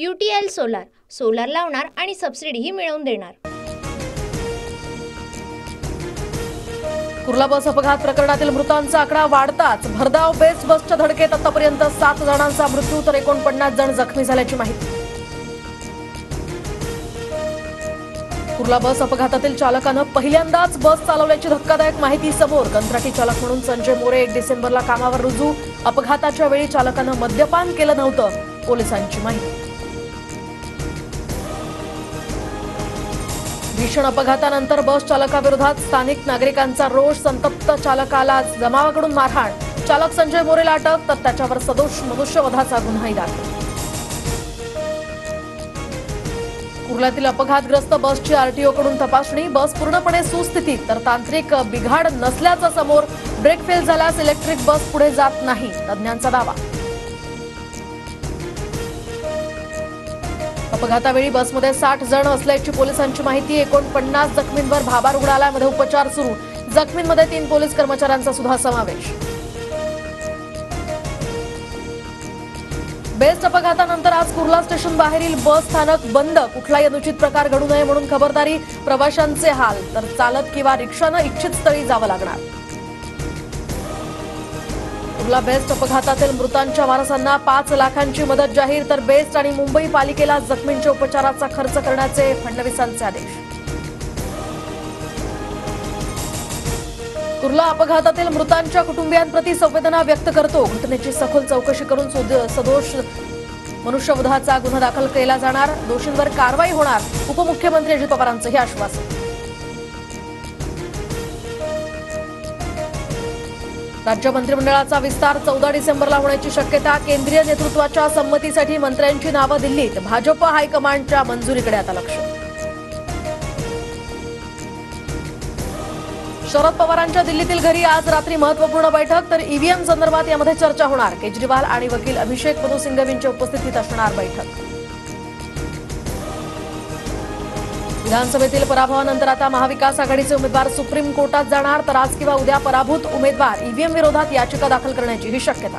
UTL solar solar लावणार आणि सबसिडीही मिळवून देणार। कुर्ला बस अपघात प्रकरणातील मृतांचा आकडा वाढताच भरधाव बसच्या धडकेत आतापर्यंत 7 जणांचा मृत्यू तर 49 जण जखमी झाल्याची माहिती। कुर्ला बस अपघातातील चालकानं पहिल्यांदाच बस चालवल्याची धक्कादायक माहिती समोर। कंत्राटी चालक म्हणून संजय मोरे 1 डिसेंबरला कामावर रुजू। अपघाताच्या वेळी चालकानं मद्यपान केलं नव्हतं, पोलिसांची माहिती। भीषण अपघातानंतर बस चालकाविरोधात स्थानिक नागरिकांचा रोष। संतप्त चालकाला जमावाकडून मारहाण। चालक संजय मोरेला अटक तर त्याच्यावर सदोष मनुष्यवधाचा गुन्हाही दाखल। कुर्ल्यातील अपघातग्रस्त बसची आरटीओ कडून तपासणी। बस पूर्णपणे सुस्थितीत तर तांत्रिक बिघाड नसल्याचं समोर। ब्रेक फेल झाल्यास इलेक्ट्रिक बस पुढे जात नाही, तज्ञांचा दावा। अपघातावेळी बसमध्ये 60 जण असल्याची पोलिसांची माहिती। 49 जखमींवर भाभा रुग्णालयामध्ये उपचार सुरू। जखमींमध्ये 3 पोलीस कर्मचाऱ्यांचा सुद्धा समावेश। बेस्ट अपघातानंतर आज कुर्ला स्टेशन बाहेरील बस स्थानक बंद। कुठलाही अनुचित प्रकार घडू नये म्हणून खबरदारी। प्रवाशांचे हाल तर चालत किंवा रिक्षानं इच्छित स्थळी जावं लागणार। कुर्ला बेस्ट अपघातातील मृतांच्या वारसांना 5 लाखांची मदत जाहीर तर बेस्ट आणि मुंबई पालिकेला जखमींच्या उपचाराचा खर्च करण्याचे फडणवीसांचे आदेश। कुर्ला अपघातातील मृतांच्या कुटुंबियांप्रती संवेदना व्यक्त करतो। घटनेची सखोल चौकशी करून सदोष मनुष्यवधाचा गुन्हा दाखल केला जाणार। दोषींवर कारवाई होणार। उपमुख्यमंत्री अजित पवारांचंही आश्वासन। राज्य मंत्रिमंडळाचा विस्तार 14 डिसेंबरला होण्याची शक्यता। केंद्रीय नेतृत्वाच्या संमतीसाठी मंत्र्यांची नावं दिल्लीत। भाजप हायकमांडच्या मंजुरीकडे आता लक्ष। शरद पवारांच्या दिल्लीतील घरी आज रात्री महत्त्वपूर्ण बैठक तर ईव्हीएम संदर्भात यामध्ये चर्चा होणार। केजरीवाल आणि वकील अभिषेक मनु सिंघवींच्या उपस्थितीत असणार बैठक। विधानसभेतील पराभवानंतर आता महाविकास आघाडीचे उमेदवार सुप्रीम कोर्टात जाणार तर आज किंवा उद्या पराभूत उमेदवार ईव्हीएम विरोधात याचिका दाखल करण्याचीही शक्यता।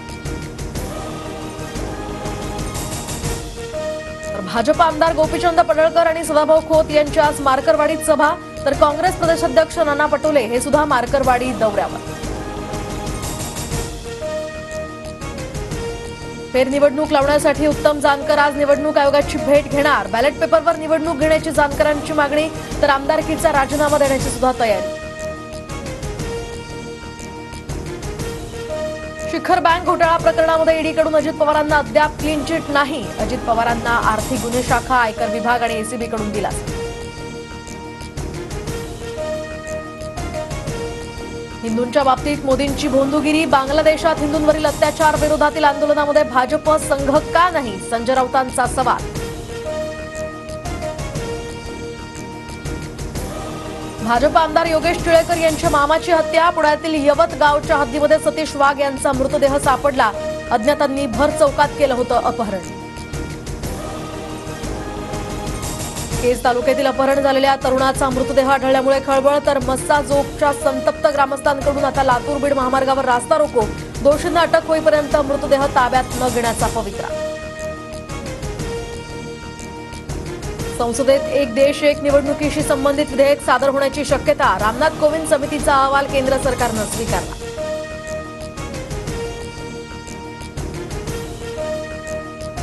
तर भाजप आमदार गोपीचंद पडळकर आणि सदाभाऊ खोत यांची आज मार्करवाडीत सभा तर काँग्रेस प्रदेशाध्यक्ष नाना पटोले हे सुद्धा मार्करवाडी दौऱ्यावर। फेरनिवडणूक लावण्यासाठी उत्तम जानकर आज निवडणूक आयोगाची भेट घेणार। बॅलेट पेपरवर निवडणूक घेण्याची जानकरांची मागणी तर आमदारकीचा राजीनामा देण्याची सुद्धा तयारी। शिखर बँक घोटाळा प्रकरणामध्ये ईडीकडून अजित पवारांना अद्याप क्लीन चिट नाही। अजित पवारांना आर्थिक गुन्हे शाखा, आयकर विभाग आणि एसीबीकडून दिलासा। हिंदूंच्या बाबतीत मोदींची भोंदूगिरी। बांगलादेशात हिंदूंवरील अत्याचार विरोधातील आंदोलनामध्ये भाजप संघ का नाही, संजय राऊतांचा सवाल। भाजप आमदार योगेश टिळेकर यांच्या मामाची हत्या। पुण्यातील यवत गावच्या हद्दीमध्ये सतीश वाघ यांचा मृतदेह सापडला। अज्ञातांनी भर चौकात केलं होतं अपहरण। केज तालुक्यातील अपहरण झालेल्या तरुणाचा मृतदेह आढळल्यामुळे खळबळ तर मस्साजोगच्या संतप्त ग्रामस्थांकडून आता लातूर बीड महामार्गावर रास्ता रोको। दोषींना अटक होईपर्यंत मृतदेह ताब्यात न घेण्याचा पवित्रा। संसदेत एक देश एक निवडणुकीशी संबंधित विधेयक सादर होण्याची शक्यता। रामनाथ कोविंद समितीचा अहवाल केंद्र सरकारनं स्वीकारला।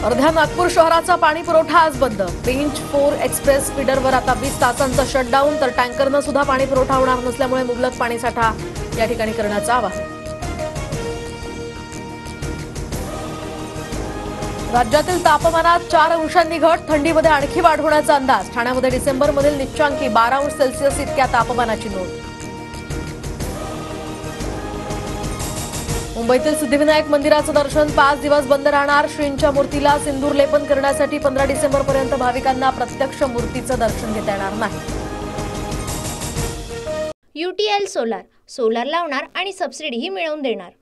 अर्ध्या नागपूर शहराचा पाणी पुरवठा आज बंद। पिंच 4 एक्सप्रेस फीडरवर आता 20 तासांचा शटडाऊन तर टँकरनं सुद्धा पाणी पुरवठा होणार नसल्यामुळे मुबलक पाणीसाठा या ठिकाणी करण्याचं आवाहन। राज्यातील तापमानात 4 अंशांनी घट। थंडीमध्ये आणखी वाढ होण्याचा अंदाज। ठाण्यामध्ये डिसेंबरमधील निच्चांकी 12 अंश सेल्सिअस इतक्या तापमानाची नोंद। मुंबईतील सिद्धिविनायक मंदिराचं दर्शन 5 दिवस बंद राहणार। श्रींच्या मूर्तीला सिंदूर लेपन करण्यासाठी 15 डिसेंबरपर्यंत भाविकांना प्रत्यक्ष मूर्तीचं दर्शन घेता येणार नाही। UTL सोलार सोलार लावणार आणि सबसिडीही मिळवून देणार।